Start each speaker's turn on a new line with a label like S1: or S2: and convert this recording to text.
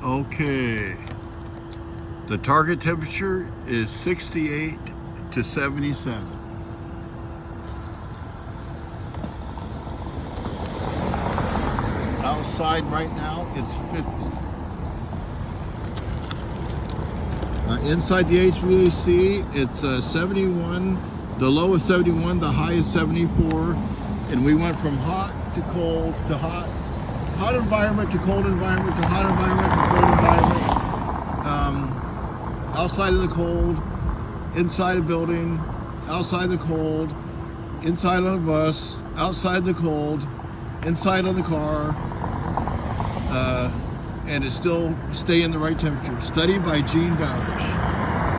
S1: Okay, the target temperature is 68 to 77. Outside right now is 50. Inside the HVAC, it's 71. The low is 71, the high is 74. And we went from hot to cold to hot environment to cold environment to hot environment to cold environment. Outside of the cold, inside a building, outside the cold, inside on a bus, outside the cold, inside on the car, and it still stay in the right temperature. Study by Bowdish.